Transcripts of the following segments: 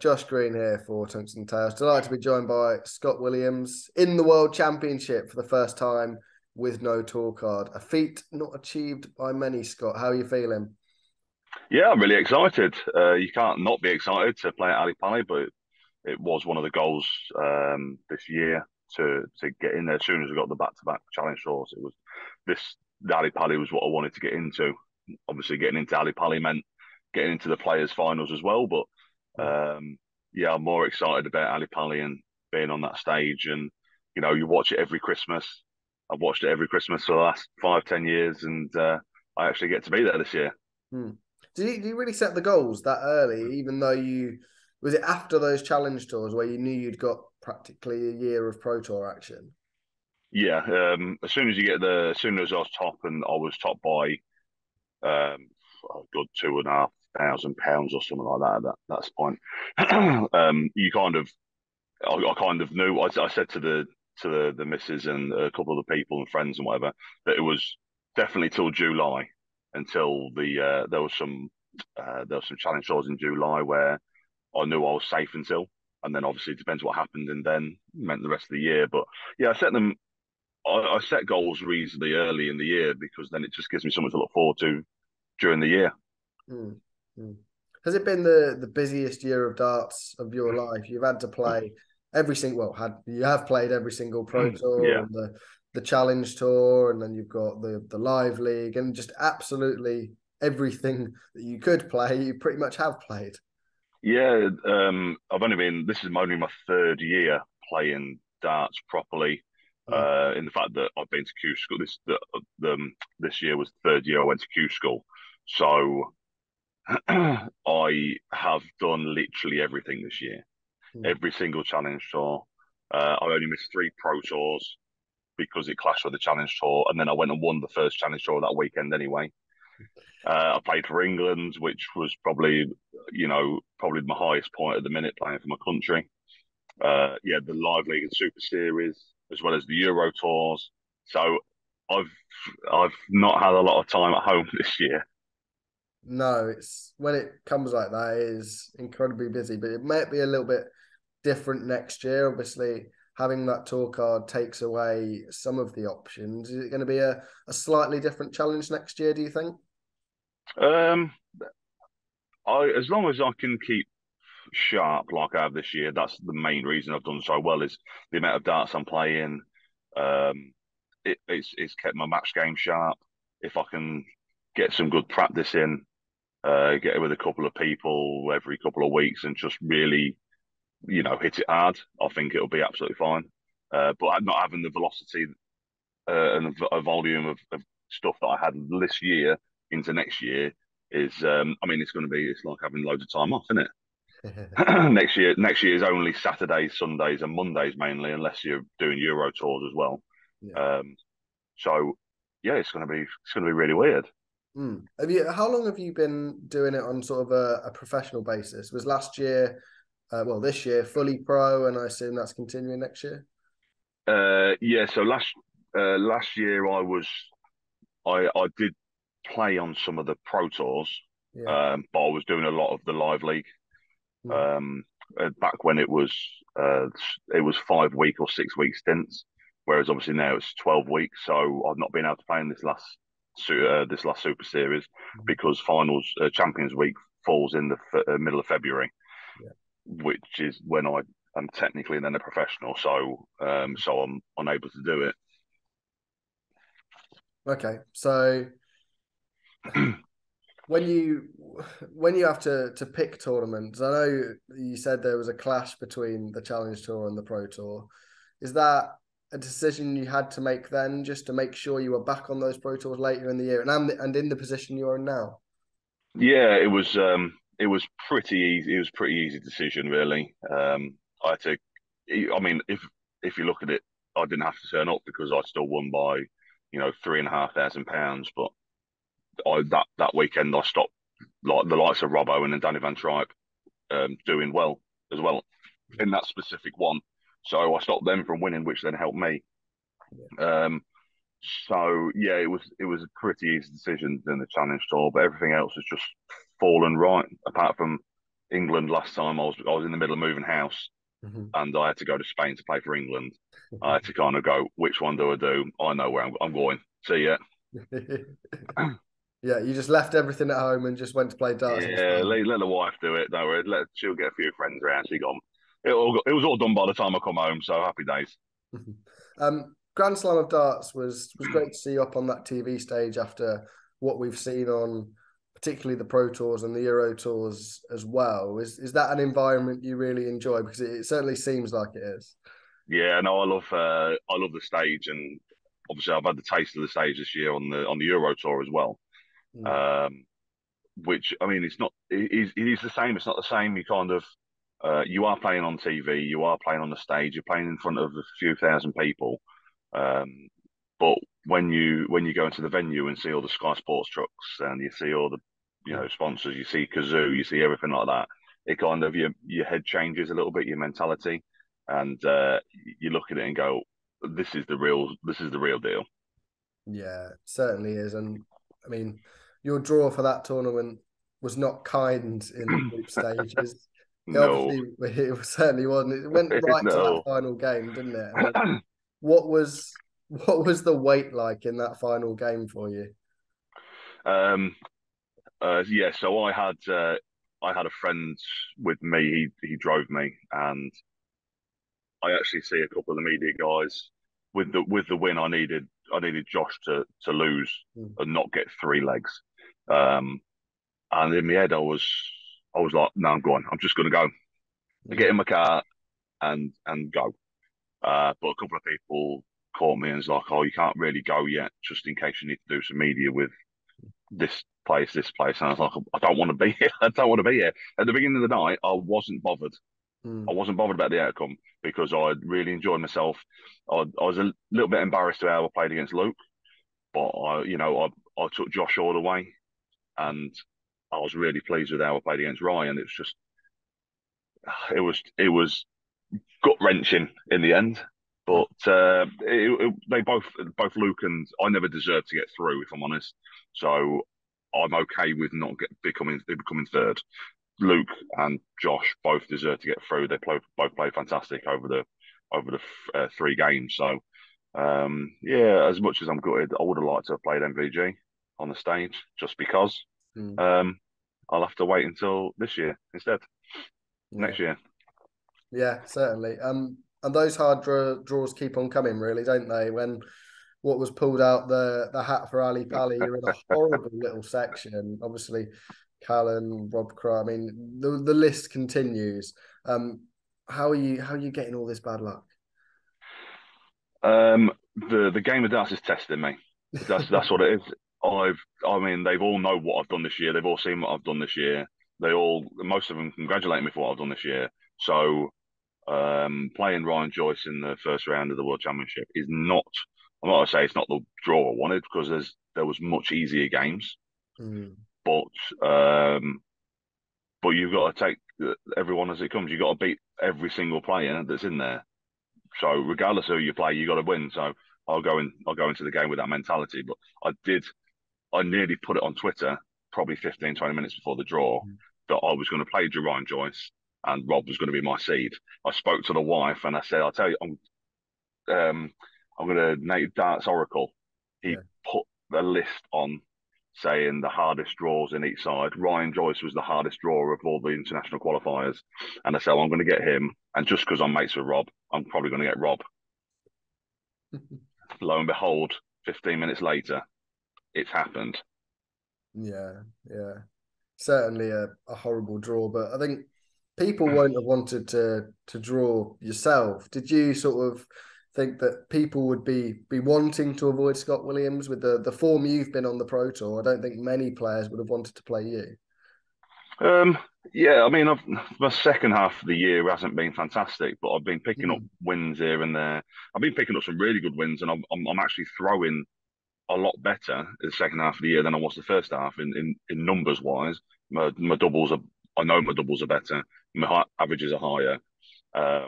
Josh Green here for Tungsten Tales. Delighted to be joined by Scott Williams in the World Championship for the first time with no tour card. A feat not achieved by many, Scott. How are you feeling? Yeah, I'm really excited. You can't not be excited to play at Ali Pali, but it was one of the goals this year to get in there. As soon as we got the back-to-back challenge tours, it was this the Ali Pali was what I wanted to get into. Obviously, getting into Ali Pali meant getting into the players' finals as well. But yeah, I'm more excited about Ali Pali and being on that stage. And you watch it every Christmas. I've watched it every Christmas for the last 5, 10 years, and I actually get to be there this year. Hmm. Did you really set the goals that early, even though was it after those challenge tours where you knew you'd got practically a year of Pro Tour action? Yeah, as soon as I was top, and I was top by a good £2,500 or something like that at that point. You kind of, I kind of knew. I said to the missus and a couple of the people and friends and whatever that it was definitely till July until there was some challenge tours in July where I knew I was safe until. And then obviously it depends what happened, and then meant the rest of the year. But yeah, I set goals reasonably early in the year because then it just gives me something to look forward to during the year. Hmm. Hmm. Has it been the busiest year of darts of your life? You've had to play every single you have played every single Pro Tour Yeah, and the Challenge Tour, and then you've got the Live League, and just absolutely everything that you could play, you pretty much have played. yeah. This is only my third year playing darts properly. Mm. In the fact that I've been to Q school, this year was the third year I went to Q school, so I have done literally everything this year. Mm. Every single challenge tour. I only missed 3 Pro Tours because it clashed with the challenge tour, and then I went and won the first challenge tour that weekend anyway. I played for England, which was probably my highest point at the minute playing for my country. Yeah, the Live League and Super Series, as well as the Euro tours. So I've I've not had a lot of time at home this year. No, it's when it comes like that, it is incredibly busy, but it might be a little bit different next year. Obviously, having that tour card takes away some of the options. Is it going to be a slightly different challenge next year, do you think? Um, as long as I can keep sharp like I have this year, that's the main reason I've done so well is the amount of darts I'm playing. Um, it's kept my match game sharp. If I can get some good practice in, get with a couple of people every couple of weeks and just really, hit it hard, I think it'll be absolutely fine. But not having the velocity and a volume of stuff that I had this year into next year is, it's like having loads of time off, isn't it? Next year is only Saturdays, Sundays, and Mondays mainly, unless you're doing Euro tours as well. Yeah. Um, so yeah, it's gonna be really weird. How long have you been doing it on sort of a professional basis? Was last year, this year fully pro, and I assume that's continuing next year? Yeah, so last year I did play on some of the pro tours, Yeah. but I was doing a lot of the live league. Mm. Um, Back when it was 5 week or 6 week stints, whereas obviously now it's 12 weeks. So I've not been able to play in this last Super Series because finals Champions Week falls in the middle of February, Yeah. which is when I am technically then a professional. So I'm unable to do it. Okay. So when you when you have to pick tournaments, I know you said there was a clash between the Challenge Tour and the Pro Tour. Is that a decision you had to make then, just to make sure you were back on those Pro Tours later in the year and in the position you are in now? Yeah, it was pretty easy. It was a pretty easy decision, really. I had to. I mean, if you look at it, I didn't have to turn up because I still won by, £3,500. But that weekend I stopped like the likes of Rob Owen and Danny Van Tripe doing well as well in that specific one. So I stopped them from winning, which then helped me. Yeah. Um, so yeah, it was a pretty easy decision in the challenge tour, but everything else has just fallen right. Apart from England last time. I was in the middle of moving house, Mhm. and I had to go to Spain to play for England. I had to kind of go, which one do I do? I know where I'm going. See ya. Yeah, you just left everything at home and just went to play darts in Yeah, Spain. let the wife do it. Don't worry. She'll get a few friends around. She gone. It was all done by the time I come home. So happy days. Grand Slam of Darts was great to see you up on that TV stage after what we've seen on particularly the Pro Tours and the Euro Tours as well. Is that an environment you really enjoy? Because it certainly seems like it is. Yeah, no, I love the stage, and obviously I've had the taste of the stage this year on the Euro Tour as well. Mm. Um, which I mean, it's not. It is the same. It's not the same. You kind of you are playing on TV. You are playing on the stage. You're playing in front of a few thousand people. Um, but when you go into the venue and see all the Sky Sports trucks and you see all the sponsors, you see Kazoo, you see everything like that. It kind of your head changes a little bit, your mentality, and you look at it and go, this is the real deal. Yeah, certainly is. And I mean, your draw for that tournament was not kind in the group stages. It No, obviously, it certainly wasn't. It went right to that no. final game, didn't it? I mean, what was the wait like in that final game for you? um, yeah, so I had a friend with me. He drove me, and I actually see a couple of the media guys with the win. I needed Josh to lose Mm. and not get three legs. Um, and in my head, I was like, no, I'm going. I'm just going to go. I get Mm. in my car and go. But a couple of people caught me and was like, oh, you can't really go yet, just in case you need to do some media with this place. And I was like, I don't want to be here. I don't want to be here. At the beginning of the night, I wasn't bothered. I Mm. wasn't bothered about the outcome because I really enjoyed myself. I was a little bit embarrassed to how I played against Luke, but I took Josh all the way, and I was really pleased with how I played against Ryan. It was gut wrenching in the end, Mm. but they both Luke and I never deserved to get through, if I'm honest. So I'm okay with not becoming third. Luke and Josh both deserve to get through. Both played fantastic over the three games. So yeah, as much as I'm gutted, I would have liked to have played MVG on the stage just because. Mm. Um, I'll have to wait until this year instead, Yeah, next year. yeah, certainly. And those hard draws keep on coming, really, don't they? When what was pulled out the hat for Ali Pali, you're in a horrible little section. Obviously, Callan, Rob Crow. I mean, the list continues. Um, how are you getting all this bad luck? The game of darts is testing me. That's what it is. I mean, they've all know what I've done this year. They've all seen what I've done this year. Most of them congratulate me for what I've done this year. So, playing Ryan Joyce in the first round of the World Championship is not. I'm not gonna say it's not the draw I wanted because there was much easier games, Mm. but um, but you've got to take everyone as it comes. You've got to beat every single player that's in there. So regardless of who you play, you got to win. So I'll go into the game with that mentality. But I nearly put it on Twitter probably 15, 20 minutes before the draw that I was going to play Jerome Joyce and Rob was going to be my seed. I spoke to the wife and I said, I'll tell you, I'm going to Native Darts Oracle. He Yeah. put the list on saying the hardest draws in each side. Ryan Joyce was the hardest drawer of all the international qualifiers. And I said, well, I'm going to get him. And just because I'm mates with Rob, I'm probably going to get Rob. Lo and behold, 15 minutes later, it's happened. Yeah, yeah. Certainly a horrible draw, but I think people won't have wanted to draw yourself. Did you sort of think that people would be wanting to avoid Scott Williams with the form you've been on the Pro Tour? I don't think many players would have wanted to play you. Um, yeah, I mean, my second half of the year hasn't been fantastic, but I've been picking up Mm. wins here and there. I've been picking up some really good wins, and I'm actually throwing a lot better in the second half of the year than I was the first half in numbers wise. My doubles are, I know my doubles are better. Averages are higher.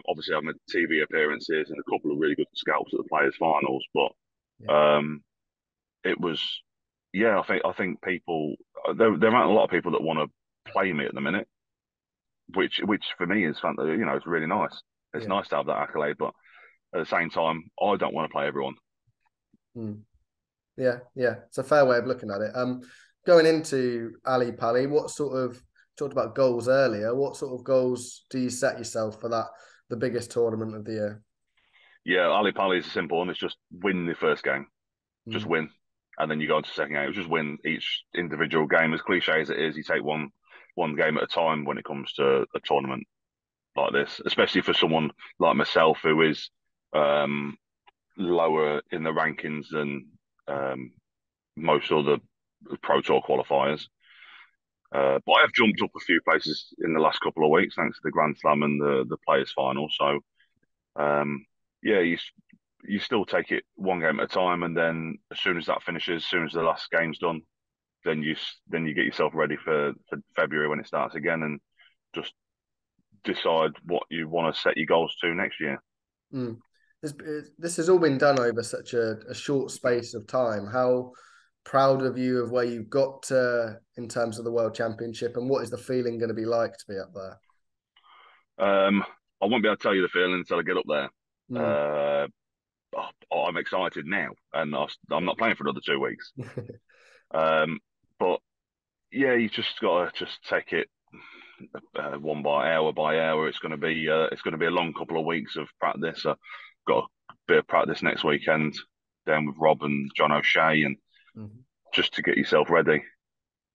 Obviously, I've made TV appearances and a couple of really good scalps at the Players Finals, but Yeah. um, it was, yeah, I think people there aren't a lot of people that want to play me at the minute. which for me is fun. You know, it's really nice. It's nice to have that accolade, but at the same time, I don't want to play everyone. Mm. Yeah, it's a fair way of looking at it. Going into Ali Pali, what sort of, talked about goals earlier, what sort of goals do you set yourself for that, the biggest tournament of the year? Yeah, Ali Pali is a simple one. It's just win the first game, just win, and then you go into the second game. Just win each individual game. As cliche as it is, you take one game at a time when it comes to a tournament like this, especially for someone like myself who is lower in the rankings than most other Pro Tour qualifiers. But I have jumped up a few places in the last couple of weeks thanks to the Grand Slam and the Players Final. So yeah, you still take it one game at a time, and then as soon as that finishes, as soon as the last game's done, then you get yourself ready for February when it starts again, and just decide what you want to set your goals to next year. Mm. This has all been done over such a short space of time. How proud of you of where you've got to in terms of the World Championship, and what is the feeling going to be like to be up there? I won't be able to tell you the feeling until I get up there. Mm. I'm excited now, and I'm not playing for another 2 weeks. But yeah, you just got to just take it one by hour. It's going to be a long couple of weeks of practice. Got a bit of practice next weekend down with Rob and John O'Shea, and just to get yourself ready.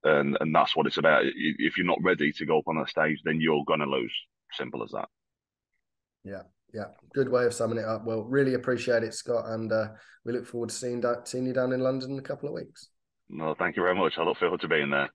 And that's what it's about. If you're not ready to go up on that stage, then you're going to lose. Simple as that. Yeah. Good way of summing it up. Well, really appreciate it, Scott, and we look forward to seeing you down in London in a couple of weeks. No, thank you very much. I look forward to being there.